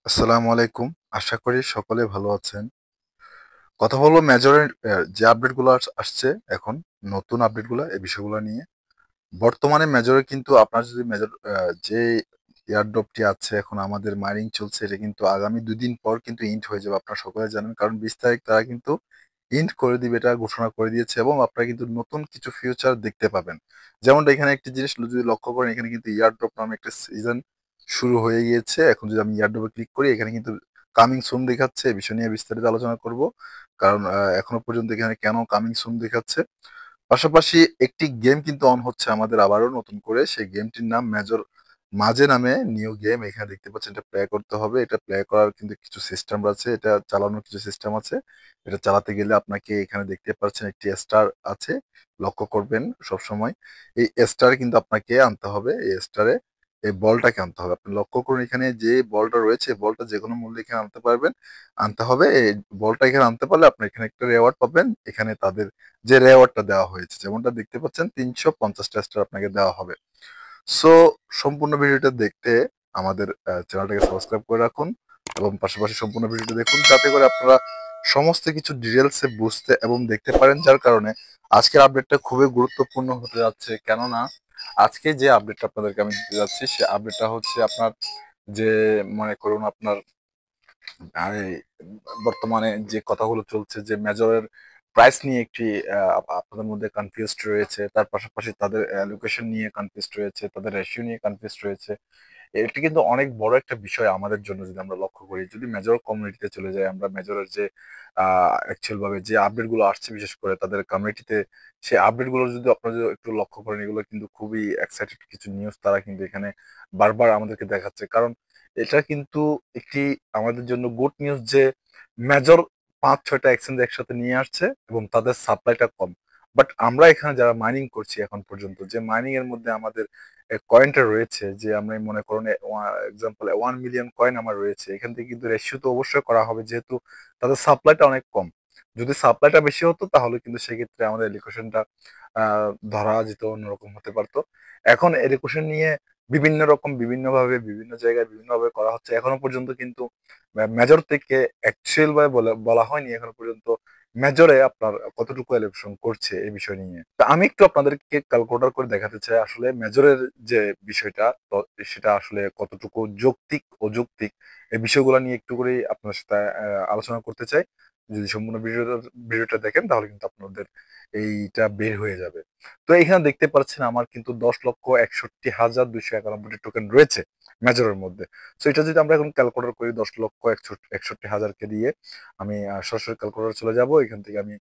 আসসালামু আলাইকুম। আশা করি সকলে ভালো আছেন। কথা বলবো মেজরের যে আপডেটগুলো আসছে এখন, নতুন আপডেটগুলো, এই বিষয়গুলো নিয়ে। বর্তমানে মেজরে কিন্তু আপনার যদি মেজর যে এয়ারড্রপটি আছে এখন আমাদের মাইনিং চলছে, এটা কিন্তু আগামী ২ দিন পর কিন্তু ইন্ট হয়ে যাবে। আপনারা সকলে জানেন। কারণ ২০ তারিখ তারা কিন্তু ইন্ট করে দিবে, এটা ঘোষণা করে দিয়েছে এবং আপনারা কিন্তু নতুন কিছু ফিউচার দেখতে পাবেন। যেমনটা এখানে একটি জিনিস যদি লক্ষ্য করেন, এখানে কিন্তু এয়ারড্রপ নামে একটা সিজন শুরু হয়ে গিয়েছে। এখন যদি আমি এয়ারড্রপে ক্লিক করি, এখানে কিন্তু কামিং সুন দেখাচ্ছে। এই বিষয় নিয়ে বিস্তারিত আলোচনা করব। কারণ এখনো পর্যন্ত এখানে কেন কামিং সুন দেখাচ্ছে। পাশাপাশি একটি গেম কিন্তু অন হচ্ছে আমাদের আবারও নতুন করে। সেই গেমটির নাম মেজর মাঝে নামে নিউ গেম। এখানে দেখতে পাচ্ছেন, এটা প্লে করতে হবে। এটা প্লে করার কিন্তু কিছু সিস্টেম আছে, এটা চালানোর কিছু সিস্টেম আছে। এটা চালাতে গেলে আপনাকে এখানে দেখতে পাচ্ছেন একটি স্টার আছে, লক্ষ্য করবেন সব সময়। এই স্টার কিন্তু আপনাকে আনতে হবে। এই স্টারে এই বলটাকে আনতে হবে। আপনি লক্ষ্য করুন, এখানে যে বলটা রয়েছে, বলটা যে কোনো মূল্যে এখানে আনতে পারবেন, আনতে হবে। এই বলটা এখানে আনতে পারলে আপনি এখানে একটা রেওয়ার্ড পাবেন। এখানে তাদের যে রেওয়ার্ডটা দেওয়া হয়েছে, যেমনটা দেখতে পাচ্ছেন, ৩৫০টা স্টার আপনাকে দেওয়া হবে। সো সম্পূর্ণ ভিডিওটা দেখতে আমাদের চ্যানেলটাকে সাবস্ক্রাইব করে রাখুন এবং পাশাপাশি সম্পূর্ণ ভিডিওটা দেখুন, যাতে করে আপনারা সমস্ত কিছু ডিটেলসে বুঝতে এবং দেখতে পারেন। যার কারণে আজকের আপডেটটা খুবই গুরুত্বপূর্ণ হতে যাচ্ছে। কেননা আজকে যে আপডেটটা আপনাদেরকে আমি দিতে যাচ্ছি, সে আপডেটটা হচ্ছে আপনার যে, মনে করুন আপনার আর এই বর্তমানে যে কথাগুলো চলছে, যে মেজরের প্রাইস নিয়ে একটি আপনাদের মধ্যে কনফিউজড রয়েছে, তার পাশাপাশি তাদের লোকেশন নিয়ে কনফিউজড রয়েছে, তাদের রেশিও নিয়ে কনফিউজড রয়েছে। এটি কিন্তু অনেক বড় একটা বিষয় আমাদের জন্য। যদি আমরা লক্ষ্য করি, যদি মেজর কমিউনিটিতে চলে যাই, আমরা মেজরের যে অ্যাকচুয়াল ভাবে যে আপডেট গুলো আসছে, বিশেষ করে তাদের কমিউনিটিতে, সেই আপডেট গুলো যদি আপনারা যদি একটু লক্ষ্য করেন, এগুলো কিন্তু খুবই এক্সাইটেড কিছু নিউজ তারা কিন্তু এখানে বারবার আমাদেরকে দেখাচ্ছে। কারণ এটা কিন্তু একটি আমাদের জন্য গুড নিউজ যে মেজর ৫-৬টা এক্সচেঞ্জ একসাথে নিয়ে আসছে এবং তাদের সাপ্লাইটা কম। বাট আমরা এখানে যারা মাইনিং করছি এখন পর্যন্ত, যে মাইনিং এর মধ্যে আমাদের কয়েনটা রয়েছে, যে আমরা মনে করুন এক্সাম্পল 1 মিলিয়ন কয়েন আমার রয়েছে, এখান থেকে কিন্তু রেশিও তো অবশ্যই করা হবে, যেহেতু তাদের সাপ্লাইটা অনেক কম। যদি সাপ্লাইটা বেশি হতো তাহলে কিন্তু সেক্ষেত্রে আমাদের এডুকেশনটা ধরা যেত, অন্যরকম হতে পারতো। এখন এডুকেশন নিয়ে বিভিন্ন রকম, বিভিন্নভাবে, বিভিন্ন জায়গায় বিভিন্নভাবে করা হচ্ছে। এখনো পর্যন্ত কিন্তু মেজর থেকে অ্যাকচুয়াল ভাবে বলা হয়নি এখনো পর্যন্ত মেজরে আপনার কতটুকু এডুকেশন করছে এই বিষয় নিয়ে। তা আমি একটু আপনাদেরকে ক্যালকুলেটর করে দেখাতে চাই আসলে মেজরের যে বিষয়টা, তো সেটা আসলে কতটুকু যৌক্তিক অযৌক্তিক, এই বিষয়গুলো নিয়ে একটু করে আপনার সাথে আলোচনা করতে চাই। যদি সম্পূর্ণ ভিডিওটা দেখেন, তাহলে কিন্তু আপনাদের এইটা বের হয়ে যাবে। তো এখানে দেখতে পাচ্ছেন আমার কিন্তু ১০,৬১,২৯১টি টোকেন রয়েছে মেজরের মধ্যে। সো এটা যদি আমরা এখন ক্যালকুলেটর করি, ১০,৬১,৬১,০০০ দিয়ে আমি সরাসরি ক্যালকুলেটর চলে যাব। এখান থেকে আমি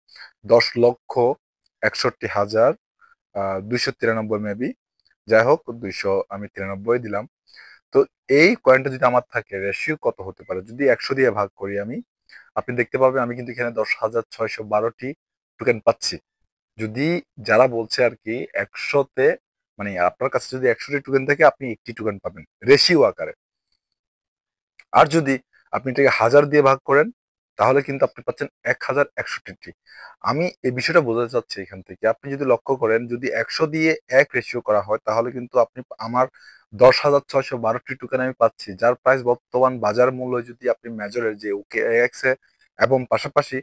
১০,৬১,২৯৩ মেবি, যাই হোক ২০০ আমি ৯৩ দিলাম। তো এই কয়েনটা যদি আমার থাকে, রেশিও কত হতে পারে যদি ১০০ দিয়ে ভাগ করি আমি, আপনি দেখতে পাবেন আমি কিন্তু এখানে ১০,৬১২টি টোকেন পাচ্ছি। যদি যারা বলছে আর কি ১০০-তে, মানে আপনার কাছে যদি ১০০টি টোকেন থাকে, আপনি একটি টোকেন পাবেন রেশিও আকারে। আর যদি আপনি এটাকে ১০০০ দিয়ে ভাগ করেন, তাহলে কিন্তু আপনি পাচ্ছেন ১,০৬১টি। আমি এই বিষয়টা বোঝাতে চাচ্ছি এখান থেকে। আপনি যদি লক্ষ্য করেন, যদি ১০০ দিয়ে ১ রেশিও করা হয়, তাহলে কিন্তু আপনি আমার ১০,৬১২টি টোকেন আমি পাচ্ছি, যার প্রাইস বর্তমান বাজার মূল্য, যদি আপনি মেজরের যে OKX এ এবং পাশাপাশি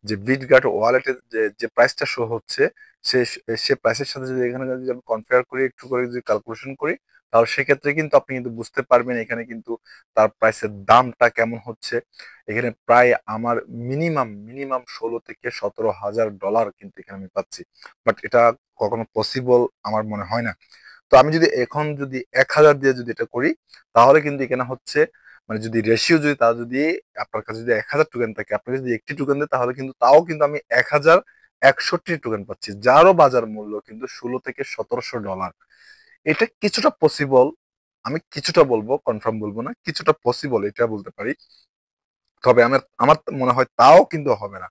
যে বিটগার্ড ওয়ালেটের যে প্রাইসটা শো হচ্ছে, সে সে প্রাইসের সাথে যদি এখানে যদি আমি কম্পেয়ার করি, একটু করে যদি ক্যালকুলেশন করি, তাহলে সেক্ষেত্রে কিন্তু আপনি কিন্তু বুঝতে পারবেন এখানে কিন্তু তার প্রাইসের দামটা কেমন হচ্ছে। এখানে প্রায় আমার মিনিমাম মিনিমাম ১৬ থেকে ১৭ হাজার ডলার কিন্তু এখানে আমি পাচ্ছি। বাট এটা কখনো পসিবল আমার মনে হয় না। তো আমি যদি এখন যদি ১,০০০ দিয়ে যদি এটা করি, তাহলে কিন্তু এখানে হচ্ছে, মানে যদি রেশিও যদি তা যদি আপনার কাছে যদি ১,০০০ টোকেন থাকে, আপনি যদি একটি টোকেন দেন, তাহলে কিন্তু তাও কিন্তু আমি ১,০৬১টি টোকেন পাচ্ছি, যারও বাজার মূল্য কিন্তু ১৬ থেকে ১৭০০ ডলার। এটা কিছুটা পসিবল। আমি কিছুটা বলবো, কনফার্ম বলবো না, কিছুটা পসিবল এটা বলতে পারি। তবে আমার আমার মনে হয় তাও কিন্তু হবে না।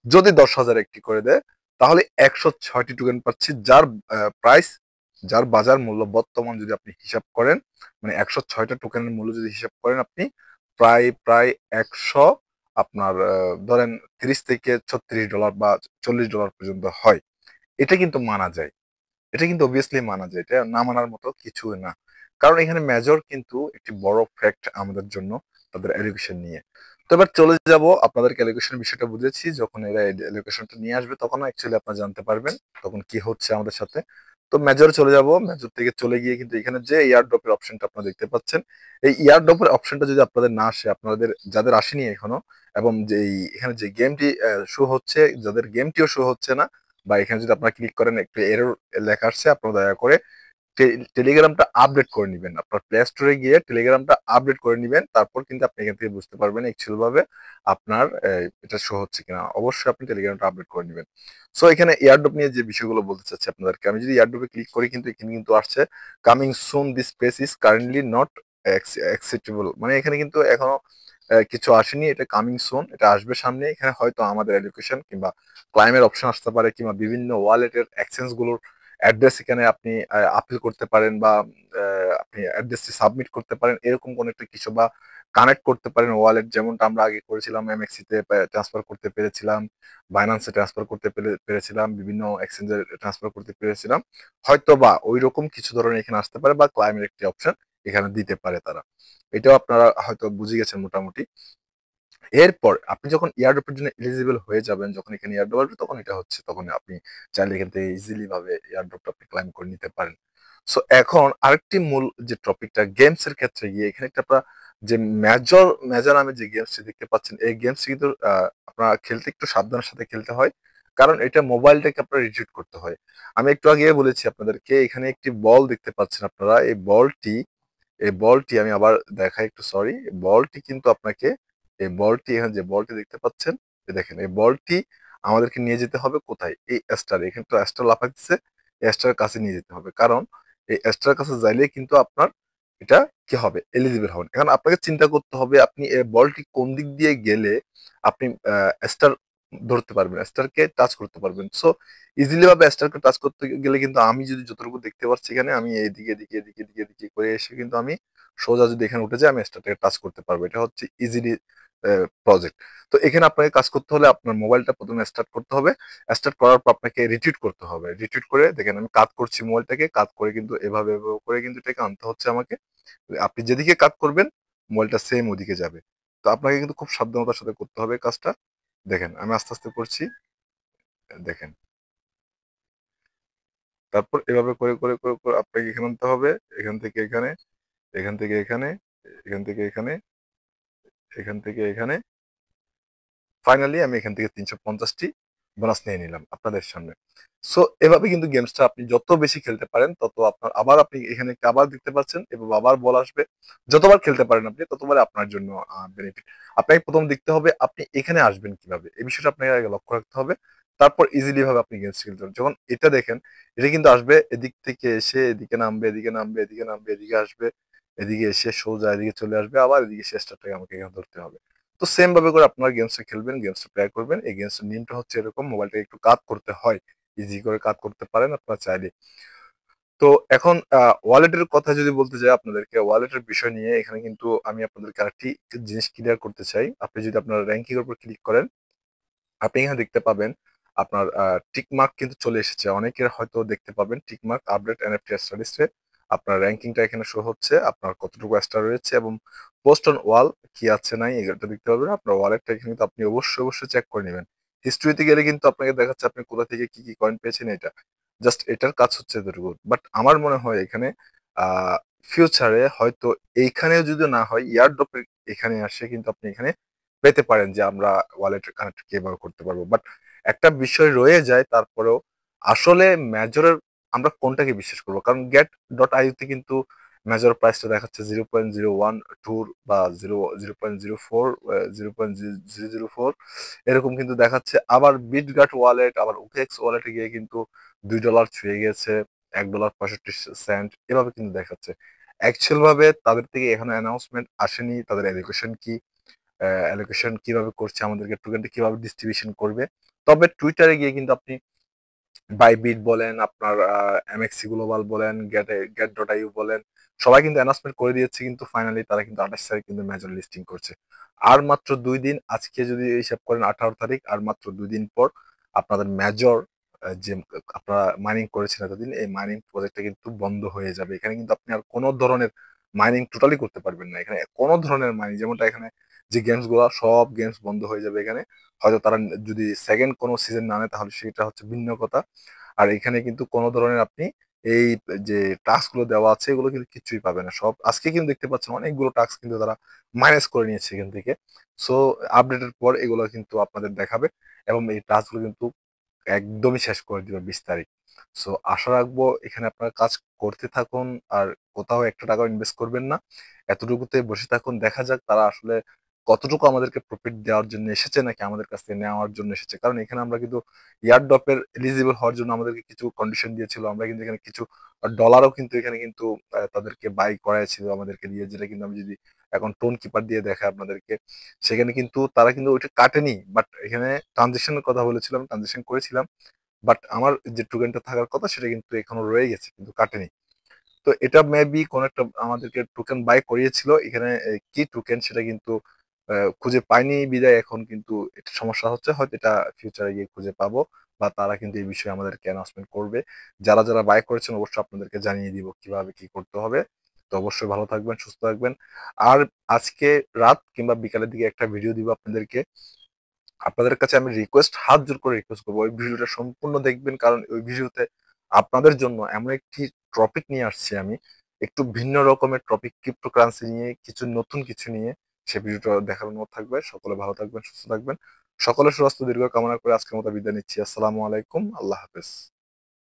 যদি ১০,০০০ একটি করে দেয়, তাহলে ১০৬টি টোকেন পাচ্ছি, যার প্রাইস, যার বাজার মূল্য বর্তমান যদি আপনি হিসাব করেন, মানে ১০৬টা টোকেনের মূল্য যদি হিসাব করেন আপনি, প্রায় ১০০, আপনার ধরেন $৩০ থেকে $৩৬ বা $৪০ পর্যন্ত হয়। এটা কিন্তু মানা যায়। এটা কিন্তু অবভিয়াসলি মানা যায়। এটা না মানার মতো কিছু না। কারণ এখানে মেজর কিন্তু একটি বড় ফ্যাক্ট আমাদের জন্য তাদের এডুকেশন নিয়ে। তো এবার চলে যাব, আপনাদেরকে এডুকেশনের বিষয়টা বুঝেছি, যখন এরা এডুকেশনটা নিয়ে আসবে তখন অ্যাকচুয়ালি আপনারা জানতে পারবেন তখন কি হচ্ছে আমাদের সাথে। তো মেজরে চলে যাব, মেজর থেকে চলে গিয়ে কিন্তু এখানে যে ইয়ার ড্রপের অপশনটা আপনারা দেখতে পাচ্ছেন, এই ইয়ার ড্রপের অপশনটা যদি আপনাদের না আসে, আপনাদের যাদের আসেনি এখনো, এবং যে এখানে যে গেমটি শো হচ্ছে, যাদের গেমটিও শো হচ্ছে না, বা এখানে যদি আপনারা ক্লিক করেন একটু এরর লেখা আসছে, আপনারা দয়া করে টেলিগ্রামটা আপডেট করে নিবেন। আপনার প্লে স্টোরে গিয়ে টেলিগ্রামটা আপডেট করে নিবেন, তারপর কিন্তু আপনি এখান থেকে বুঝতে পারবেন অ্যাকচুয়াল ভাবে আপনার এটা শো হচ্ছে কিনা। অবশ্যই আপনি টেলিগ্রামটা আপডেট করে নিবেন। সো এখানে এয়ারড্রপ নিয়ে যে বিষয়গুলো বলতে চাচ্ছি আপনাদেরকে, আমি যদি এয়ারড্রপে ক্লিক করি কিন্তু এখানে কিন্তু আসছে coming soon, this space is currently not acceptable, মানে এখানে কিন্তু এখনো কিছু আসেনি, এটা কামিং সুন, এটা আসবে সামনে। এখানে হয়তো আমাদের এডুকেশন কিংবা ক্লাইমের অপশন আসতে পারে, কিংবা বিভিন্ন ওয়ালেটের এক্সচেঞ্জ গুলোর অ্যাড্রেস এখানে আপনি আপিল করতে পারেন, বা আপনি অ্যাড্রেসটি সাবমিট করতে পারেন, এরকম কোনো একটা কিছু, বা কানেক্ট করতে পারেন ওয়ালেট, যেমনটা আমরা আগে করেছিলাম, এমএক্সি তে ট্রান্সফার করতে পেরেছিলাম, বাইন্যান্সে ট্রান্সফার করতে পেরেছিলাম, বিভিন্ন এক্সচেঞ্জে ট্রান্সফার করতে পেরেছিলাম। হয়তো বা ওই রকম কিছু ধরনের এখানে আসতে পারে, বা ক্লাইমের একটি অপশন এখানে দিতে পারে তারা। এটাও আপনারা হয়তো বুঝে গেছেন মোটামুটি। এরপর আপনি যখন এয়ারড্রপের জন্য এলিজিবল হয়ে যাবেন, যখন এখানে এয়ারড্রপ আসবে তখন এটা হচ্ছে, তখন আপনি চাইলে এখান থেকে ইজিলি ভাবে এয়ারড্রপটা আপনি ক্লাইম করে নিতে পারেন। সো এখন আরেকটি মূল যে টপিকটা, গেমস এর ক্ষেত্রে গিয়ে এখানে একটা আপনারা যে মেজর মেজর নামে যে গেমসটি দেখতে পাচ্ছেন, এই গেমসটি কিন্তু আপনারা খেলতে একটু সাবধানের সাথে খেলতে হয়, কারণ এটা মোবাইলটাকে আপনার রিট্রিট করতে হয়। আমি একটু আগে বলেছি আপনাদেরকে, এখানে একটি বল দেখতে পাচ্ছেন আপনারা, এই বলটি আমি আবার দেখাই একটু, সরি, বলটি কিন্তু আপনাকে, এই বলটি এখানে যে বলটি দেখতে পাচ্ছেন, এই দেখেন এই বলটি আমাদেরকে নিয়ে যেতে হবে কোথায়, এই স্টার, এখানে তো স্টার লাফাচ্ছে, এই স্টারের কাছে নিয়ে যেতে হবে, কারণ এই স্টারের কাছে যাইলে কিন্তু আপনার এটা কি হবে, এলিজিবল হবেন। এখন আপনাকে চিন্তা করতে হবে আপনি এই বলটি কোন দিক দিয়ে গেলে আপনি স্টার ধরতে পারবেন, স্টারকে টাচ করতে পারবেন। সো ইজিলি ভাবে স্টারকে টাচ করতে গেলে কিন্তু আমি যদি যতটুকু দেখতে পাচ্ছি এখানে, আমি এইদিকে এদিকে এদিকে এদিকে এদিকে করে এসে কিন্তু আমি সোজা যদি এখানে উঠে যাই, আমি স্টারটাকে টাচ করতে পারবো। এটা হচ্ছে ইজিলি প্রজেক্ট। তো এখানে আপনাকে কাজ করতে হলে আপনার মোবাইলটা প্রথমে স্টার্ট করতে হবে। স্টার্ট করার পর আপনাকে রিট্রিট করতে হবে। রিট্রিট করে দেখেন আমি কাত করছি মোবাইলটাকে, কাত করে কিন্তু এভাবে এভাবে করে কিন্তু এটাকে আনতে হচ্ছে আমাকে। আপনি যেদিকে কাত করবেন মোবাইলটা সেম ওদিকে যাবে। তো আপনাকে কিন্তু খুব সাবধানতার সাথে করতে হবে কাজটা। দেখেন আমি আস্তে আস্তে করছি, দেখেন। তারপর এভাবে করে করে করে করে আপনাকে এখানে আনতে হবে, এখান থেকে এখানে, এখান থেকে এখানে, এখান থেকে এখানে, এখান থেকে এখানে। ফাইনালি আমি এখান থেকে 350টি বোনাস নিয়ে নিলাম আপনাদের সামনে। সো এভাবে কিন্তু গেমসটা আপনি যত বেশি খেলতে পারেন তত আপনার, আবার আপনি এখানে একটা আবার দেখতে পাচ্ছেন এবং আবার বল আসবে, যতবার খেলতে পারেন আপনি ততবার আপনার জন্য বেনিফিট। আপনাকে প্রথম দেখতে হবে আপনি এখানে আসবেন কিভাবে, এই বিষয়টা আপনাকে আগে লক্ষ্য রাখতে হবে। তারপর ইজিলি ভাবে আপনি গেমস খেলতে পারবেন। যখন এটা দেখেন, এটা কিন্তু আসবে এদিক থেকে এসে এদিকে নামবে, এদিকে নামবে, এদিকে নামবে, এদিকে আসবে, এদিকে এসে সোজা এদিকে চলে আসবে, আবার এদিকে শেষটাকে আমাকে এখানে ধরতে হবে। তো সেম ভাবে করে আপনারা গেমসটা খেলবেন, গেমসটা প্লে করবেন। এই গেমসটার নিয়মটা হচ্ছে এরকম, মোবাইলটা একটু কাত করতে হয়, ইজি করে কাত করতে পারেন আপনারা চাইলে। তো এখন ওয়ালেটের কথা যদি বলতে যাই আপনাদেরকে, ওয়ালেটের বিষয় নিয়ে এখানে কিন্তু আমি আপনাদেরকে আরেকটি জিনিস ক্লিয়ার করতে চাই। আপনি যদি আপনার র্যাঙ্কিং এর উপর ক্লিক করেন, আপনি এখানে দেখতে পাবেন আপনার টিকমার্ক কিন্তু চলে এসেছে। অনেকের হয়তো দেখতে পাবেন টিকমার্ক আপডেট এনএফটি স্টাডিজে আপনার র্যাঙ্কিংটা এখানে শো হচ্ছে, আপনার কতটুকু স্টার রয়েছে এবং পোস্ট অন ওয়াল কি আছে নাই এটা দেখতে পাবেন। আপনার ওয়ালেটটা এখানে কিন্তু আপনি অবশ্যই অবশ্যই চেক করে নেবেন। হিস্ট্রিতে গেলে কিন্তু আপনাকে দেখাচ্ছে আপনি কোথা থেকে কি কি কয়েন পেয়েছেন, এটা জাস্ট এটার কাজ হচ্ছে এতটুকু। বাট আমার মনে হয় এখানে ফিউচারে হয়তো এইখানেও যদি না হয়, ইয়ারড্রপের এখানে আসে কিন্তু আপনি এখানে পেতে পারেন যে আমরা ওয়ালেটের কানেক্ট কিভাবে করতে পারবো। বাট একটা বিষয় রয়ে যায় তারপরেও, আসলে মেজরের আমরা কোনটাকে বিশ্বাস করবো, কারণ গেট ডট আইউতে কিন্তু মেজর প্রাইসটা দেখাচ্ছে 0.012 বা 0.04 এরকম কিন্তু দেখাচ্ছে। আবার বিটগাট ওয়ালেট, আবার ওকেএক্স ওয়ালেটে গিয়ে কিন্তু $2 ছুঁয়ে গেছে, $1.65 এভাবে কিন্তু দেখাচ্ছে। অ্যাকচুয়াল ভাবে তাদের থেকে এখনো অ্যানাউন্সমেন্ট আসেনি, তাদের এডুকেশন কি, অ্যালোকেশন কিভাবে করছে, আমাদেরকে টোকেনটা কিভাবে ডিস্ট্রিবিউশন করবে। তবে টুইটারে গিয়ে কিন্তু আপনি বাইবিট বলেন, আপনার এমএক্সি গ্লোবাল বলেন, গেট ডট আইউ বলেন, সবাই কিন্তু অ্যানাউন্সমেন্ট করে দিয়েছে, কিন্তু ফাইনালি তারা কিন্তু 28 তারিখ কিন্তু মেজর লিস্টিং করছে। আর মাত্র 2 দিন, আজকে যদি হিসাব করেন 18 তারিখ, আর মাত্র 2 দিন পর আপনাদের মেজর যে আপনারা মাইনিং করেছেন এতদিন, এই মাইনিং প্রজেক্টটা কিন্তু বন্ধ হয়ে যাবে। এখানে কিন্তু আপনি আর কোনো ধরনের মাইনিং টোটালি করতে পারবেন না। এখানে কোনো ধরনের মাইনিং, যেমনটা এখানে যে গেমস গুলা সব গেমস বন্ধ হয়ে যাবে এখানে। হয়তো তারা যদি সেকেন্ড কোনো সিজন না নেয় তাহলে সেটা হচ্ছে ভিন্ন কথা। আর এখানে কিন্তু কোনো ধরনের আপনি এই যে টাস্ক গুলো দেওয়া আছে এগুলো কিন্তু কিছুই পাবে না। সব আজকে কিন্তু দেখতে পাচ্ছেন অনেকগুলো টাস্ক কিন্তু তারা মাইনাস করে নিয়েছে এখান থেকে। সো আপডেটের পর এগুলো কিন্তু আপনাদের দেখাবে এবং এই টাস্ক গুলো কিন্তু একদমই শেষ করে দিবে ২০ তারিখ। সো আশা রাখবো এখানে আপনারা কাজ করতে থাকুন আর কোথাও একটা টাকাও ইনভেস্ট করবেন না। এতটুকুতে বসে থাকুন। দেখা যাক তারা আসলে কতটুকু আমাদেরকে প্রফিট দেওয়ার জন্য এসেছে নাকি আমাদের কাছ থেকে নেওয়ার জন্য এসেছে। কারণ এখানে আমরা কিন্তু এয়ারড্রপ এর এলিজিবল হওয়ার জন্য আমাদেরকে কিছু কন্ডিশন দিয়েছিল। আমরা কিন্তু এখানে কিছু ডলারও কিন্তু এখানে কিন্তু তাদেরকে বাই করাইছিল আমাদেরকে দিয়ে, যেটা কিন্তু আমি যদি এখন টোন কিপার দিয়ে দেখাই আপনাদেরকে, সেখানে কিন্তু তারা কিন্তু ওইটা কাটেনি। বাট এখানে ট্রানজেকশনের কথা বলেছিলাম, ট্রানজেকশন করেছিলাম। বাট আমার যে টোকেনটা থাকার কথা সেটা কিন্তু এখনো রয়ে গেছে, কিন্তু কাটেনি। তো এটা মেবি কোন একটা আমাদেরকে টোকেন বাই করিয়েছিল এখানে, কি টোকেন সেটা কিন্তু খুঁজে পাইনি বিদায় এখন কিন্তু এটা সমস্যা হচ্ছে। হয়তো এটা ফিউচারে গিয়ে খুঁজে পাবো বা তারা কিন্তু এই বিষয়ে আমাদেরকে অ্যানাউন্সমেন্ট করবে। যারা যারা বাই করেছেন অবশ্যই আপনাদেরকে জানিয়ে দিব কিভাবে কি করতে হবে। তো অবশ্যই ভালো থাকবেন, সুস্থ থাকবেন। আর আজকে রাত কিংবা বিকালের দিকে একটা ভিডিও দিব আপনাদেরকে। আপনাদের কাছে আমি রিকোয়েস্ট, হাত জোর করে রিকোয়েস্ট করবো ওই ভিডিওটা সম্পূর্ণ দেখবেন, কারণ ওই ভিডিওতে আপনাদের জন্য এমন একটি টপিক নিয়ে আসছি আমি, একটু ভিন্ন রকমের টপিক, ক্রিপ্টোকারেন্সি নিয়ে কিছু নতুন কিছু নিয়ে। সে ভিডিওটা দেখার অনুরোধ থাকবে। সকলে ভালো থাকবেন, সুস্থ থাকবেন। সকলের সুস্বাস্থ্য দীর্ঘ কামনা করে আজকের মতো বিদায় নিচ্ছি। আসসালামু আলাইকুম, আল্লাহ হাফেজ।